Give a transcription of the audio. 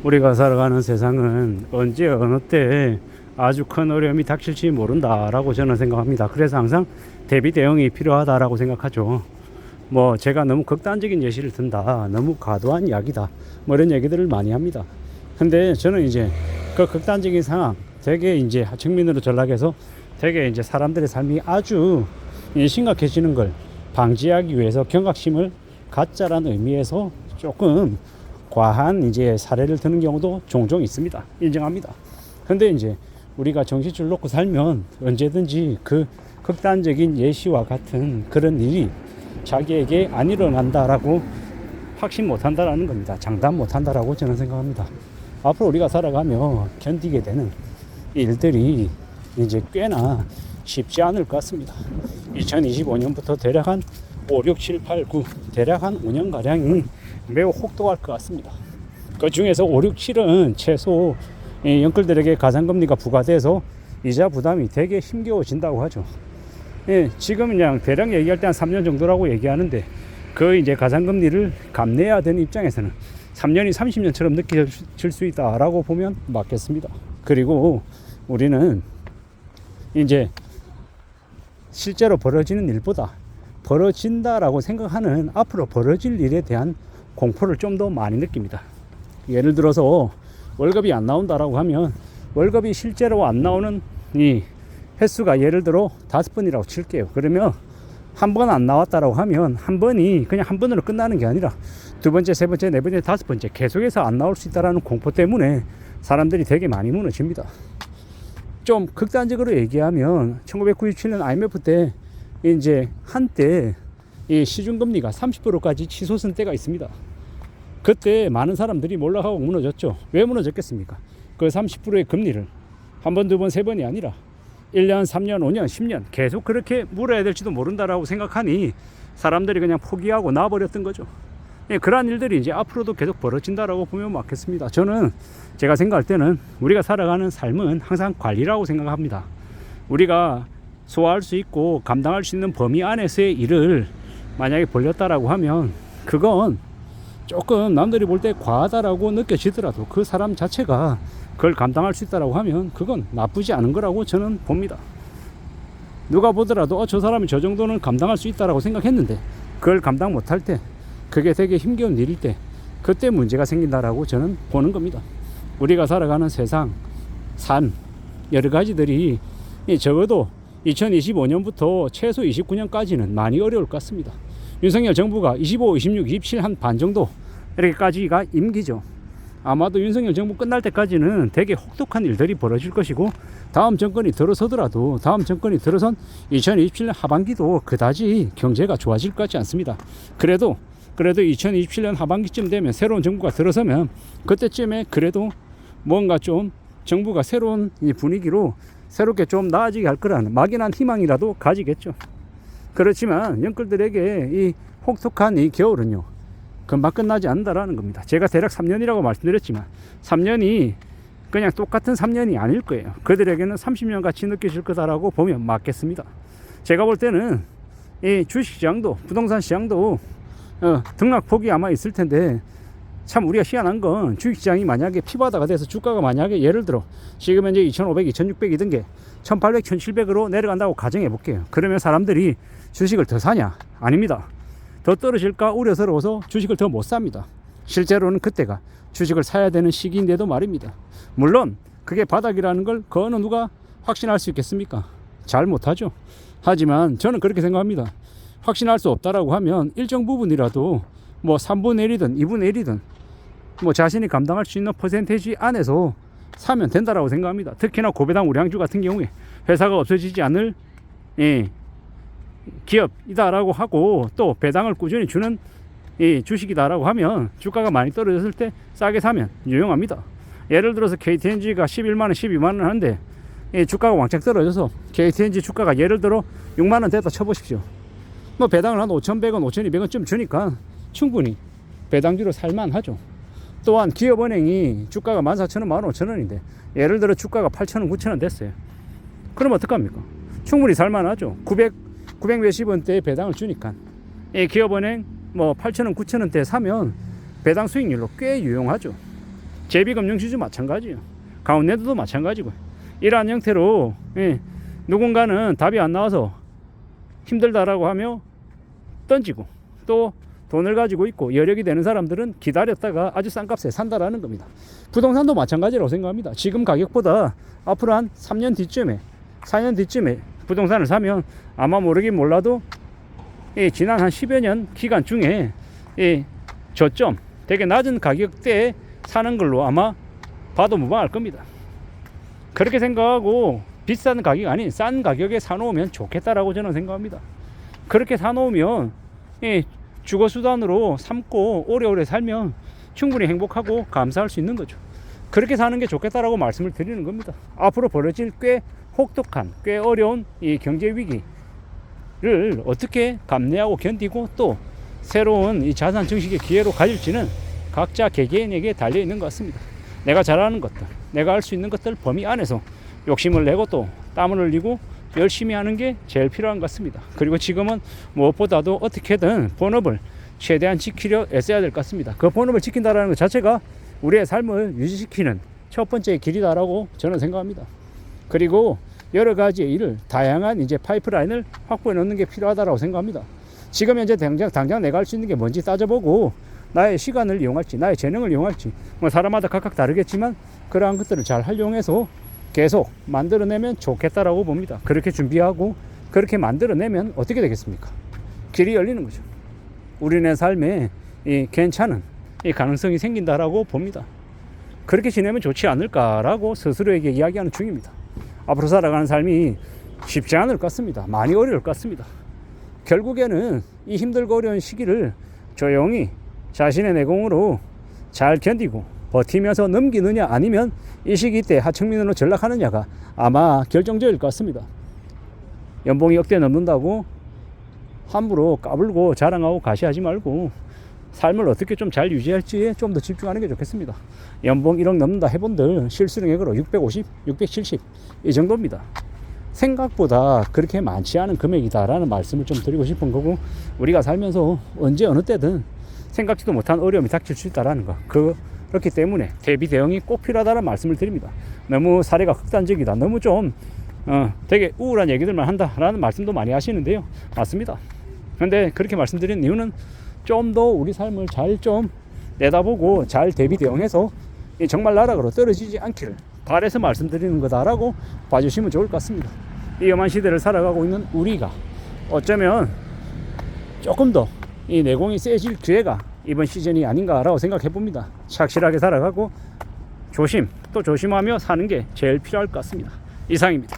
우리가 살아가는 세상은 언제 어느 때 아주 큰 어려움이 닥칠지 모른다라고 저는 생각합니다. 그래서 항상 대비 대응이 필요하다라고 생각하죠. 뭐 제가 너무 극단적인 예시를 든다, 너무 과도한 이야기다, 뭐 이런 얘기들을 많이 합니다. 근데 저는 이제 그 극단적인 상황, 되게 이제 하층민으로 전락해서 되게 이제 사람들의 삶이 아주 심각해지는 걸 방지하기 위해서 경각심을 갖자라는 의미에서 조금 과한 이제 사례를 드는 경우도 종종 있습니다. 인정합니다. 근데 이제 우리가 정신줄 놓고 살면 언제든지 그 극단적인 예시와 같은 그런 일이 자기에게 안 일어난다라고 확신 못 한다라는 겁니다. 장담 못 한다라고 저는 생각합니다. 앞으로 우리가 살아가며 견디게 되는 일들이 이제 꽤나 쉽지 않을 것 같습니다. 2025년부터 대략 한 5, 6, 7, 8, 9 대략 한 5년가량이 매우 혹독할 것 같습니다. 그 중에서 5, 6, 7은 최소 영끌들에게 가산금리가 부과돼서 이자 부담이 되게 힘겨워진다고 하죠. 지금 그냥 대략 얘기할 때 한 3년 정도라고 얘기하는데 그 이제 가산금리를 감내해야 되는 입장에서는 3년이 30년처럼 느껴질 수 있다라고 보면 맞겠습니다. 그리고 우리는 이제 실제로 벌어지는 일보다 벌어진다라고 생각하는 앞으로 벌어질 일에 대한 공포를 좀 더 많이 느낍니다. 예를 들어서 월급이 안 나온다라고 하면 월급이 실제로 안 나오는 이 횟수가 예를 들어 5번이라고 칠게요. 그러면 한 번 안 나왔다라고 하면 한 번이 그냥 한 번으로 끝나는 게 아니라 두 번째, 세 번째, 네 번째, 다섯 번째 계속해서 안 나올 수 있다라는 공포 때문에 사람들이 되게 많이 무너집니다. 좀 극단적으로 얘기하면 1997년 IMF 때 이제 한때 이 시중금리가 30%까지 치솟은 때가 있습니다. 그때 많은 사람들이 몰락하고 무너졌죠. 왜 무너졌겠습니까? 그 30%의 금리를 한 번, 두 번, 세 번이 아니라 1년, 3년, 5년, 10년 계속 그렇게 물어야 될지도 모른다라고 생각하니 사람들이 그냥 포기하고 놔버렸던 거죠. 그러한 일들이 이제 앞으로도 계속 벌어진다라고 보면 맞겠습니다. 저는 제가 생각할 때는 우리가 살아가는 삶은 항상 관리라고 생각합니다. 우리가 소화할 수 있고 감당할 수 있는 범위 안에서의 일을 만약에 벌렸다라고 하면 그건 조금 남들이 볼 때 과하다라고 느껴지더라도 그 사람 자체가 그걸 감당할 수 있다라고 하면 그건 나쁘지 않은 거라고 저는 봅니다. 누가 보더라도 저 사람이 저 정도는 감당할 수 있다라고 생각했는데 그걸 감당 못할 때 그게 되게 힘겨운 일일 때 그때 문제가 생긴다라고 저는 보는 겁니다. 우리가 살아가는 세상, 삶 여러 가지들이 적어도 2025년부터 최소 29년까지는 많이 어려울 것 같습니다. 윤석열 정부가 25, 26, 27 한 반 정도 이렇게까지가 임기죠. 아마도 윤석열 정부 끝날 때까지는 되게 혹독한 일들이 벌어질 것이고 다음 정권이 들어서더라도 다음 정권이 들어선 2027년 하반기도 그다지 경제가 좋아질 것 같지 않습니다. 그래도 2027년 하반기쯤 되면 새로운 정부가 들어서면 그때쯤에 그래도 뭔가 좀 정부가 새로운 분위기로 새롭게 좀 나아지게 할 거라는 막연한 희망이라도 가지겠죠. 그렇지만 영끌들에게 이 혹독한 이 겨울은요 금방 끝나지 않는다라는 겁니다. 제가 대략 3년이라고 말씀드렸지만 3년이 그냥 똑같은 3년이 아닐 거예요. 그들에게는 30년 같이 느껴질 거다라고 보면 맞겠습니다. 제가 볼 때는 이 주식시장도 부동산 시장도 등락폭이 아마 있을 텐데 참 우리가 희한한 건 주식시장이 만약에 피바다가 돼서 주가가 만약에 예를 들어 지금 현재 2,500, 2,600이던 게 1,800, 1,700으로 내려간다고 가정해 볼게요. 그러면 사람들이 주식을 더 사냐? 아닙니다. 더 떨어질까 우려스러워서 주식을 더 못 삽니다. 실제로는 그때가 주식을 사야 되는 시기인데도 말입니다. 물론 그게 바닥이라는 걸 그 어느 누가 확신할 수 있겠습니까? 잘 못하죠. 하지만 저는 그렇게 생각합니다. 확신할 수 없다라고 하면 일정 부분이라도 뭐 3분의 1이든 2분의 1이든 뭐 자신이 감당할 수 있는 퍼센테이지 안에서 사면 된다라고 생각합니다. 특히나 고배당 우량주 같은 경우에 회사가 없어지지 않을 기업이다라고 하고 또 배당을 꾸준히 주는 이 주식이다라고 하면 주가가 많이 떨어졌을 때 싸게 사면 유용합니다. 예를 들어서 KTNG가 11만원, 12만원 하는데 주가가 왕창 떨어져서 KTNG 주가가 예를 들어 6만원 됐다 쳐보십시오. 뭐 배당을 한 5,100원, 5,200원쯤 주니까 충분히 배당주로 살만하죠. 또한 기업은행이 주가가 14,000원, 15,000원인데 예를 들어 주가가 8,000원, 9,000원 됐어요. 그럼 어떡합니까? 충분히 살만하죠. 900 몇십 원대의 배당을 주니까 기업은행 뭐 8,000원, 9,000원대 사면 배당 수익률로 꽤 유용하죠. 제비금융주주 마찬가지예요. 가운데도 마찬가지고. 이러한 형태로 누군가는 답이 안 나와서 힘들다라고 하며 던지고, 또 돈을 가지고 있고 여력이 되는 사람들은 기다렸다가 아주 싼 값에 산다라는 겁니다. 부동산도 마찬가지라고 생각합니다. 지금 가격보다 앞으로 한 3년 뒤쯤에 4년 뒤쯤에 부동산을 사면 아마 모르긴 몰라도 지난 한 10여 년 기간 중에 저점 되게 낮은 가격대에 사는 걸로 아마 봐도 무방할 겁니다. 그렇게 생각하고 비싼 가격이 아닌 싼 가격에 사놓으면 좋겠다라고 저는 생각합니다. 그렇게 사놓으면 주거수단으로 삼고 오래오래 살면 충분히 행복하고 감사할 수 있는 거죠. 그렇게 사는 게 좋겠다라고 말씀을 드리는 겁니다. 앞으로 벌어질 꽤 혹독한, 꽤 어려운 이 경제 위기를 어떻게 감내하고 견디고 또 새로운 이 자산 증식의 기회로 가질지는 각자 개개인에게 달려 있는 것 같습니다. 내가 잘하는 것들, 내가 할 수 있는 것들 범위 안에서 욕심을 내고 또 땀을 흘리고 열심히 하는 게 제일 필요한 것 같습니다. 그리고 지금은 무엇보다도 어떻게든 본업을 최대한 지키려 애써야 될 것 같습니다. 그 본업을 지킨다는 것 자체가 우리의 삶을 유지시키는 첫 번째 길이다라고 저는 생각합니다. 그리고 여러 가지의 일을 다양한 이제 파이프라인을 확보해 놓는 게 필요하다라고 생각합니다. 지금 현재 당장 내가 할 수 있는 게 뭔지 따져보고 나의 시간을 이용할지 나의 재능을 이용할지 뭐 사람마다 각각 다르겠지만 그러한 것들을 잘 활용해서 계속 만들어내면 좋겠다라고 봅니다. 그렇게 준비하고 그렇게 만들어내면 어떻게 되겠습니까? 길이 열리는 거죠. 우리네 삶에 이 괜찮은 이 가능성이 생긴다라고 봅니다. 그렇게 지내면 좋지 않을까라고 스스로에게 이야기하는 중입니다. 앞으로 살아가는 삶이 쉽지 않을 것 같습니다. 많이 어려울 것 같습니다. 결국에는 이 힘들고 어려운 시기를 조용히 자신의 내공으로 잘 견디고 버티면서 넘기느냐 아니면 이 시기 때 하층민으로 전락하느냐가 아마 결정적일 것 같습니다. 연봉이 억대 넘는다고 함부로 까불고 자랑하고 가시하지 말고 삶을 어떻게 좀 잘 유지할지에 좀 더 집중하는 게 좋겠습니다. 연봉 1억 넘는다 해본들 실수령액으로 650, 670 이 정도입니다. 생각보다 그렇게 많지 않은 금액이다라는 말씀을 좀 드리고 싶은 거고, 우리가 살면서 언제 어느 때든 생각지도 못한 어려움이 닥칠 수 있다라는 거, 그렇기 때문에 대비 대응이 꼭 필요하다는 말씀을 드립니다. 너무 사례가 극단적이다, 너무 좀 되게 우울한 얘기들만 한다라는 말씀도 많이 하시는데요. 맞습니다. 그런데 그렇게 말씀드리는 이유는 좀 더 우리 삶을 잘 좀 내다보고 잘 대비 대응해서 정말 나락으로 떨어지지 않기를 바라서 말씀드리는 거다라고 봐주시면 좋을 것 같습니다. 이 험한 시대를 살아가고 있는 우리가 어쩌면 조금 더 이 내공이 세질 기회가 이번 시즌이 아닌가라고 생각해 봅니다. 착실하게 살아가고 조심하며 사는 게 제일 필요할 것 같습니다. 이상입니다.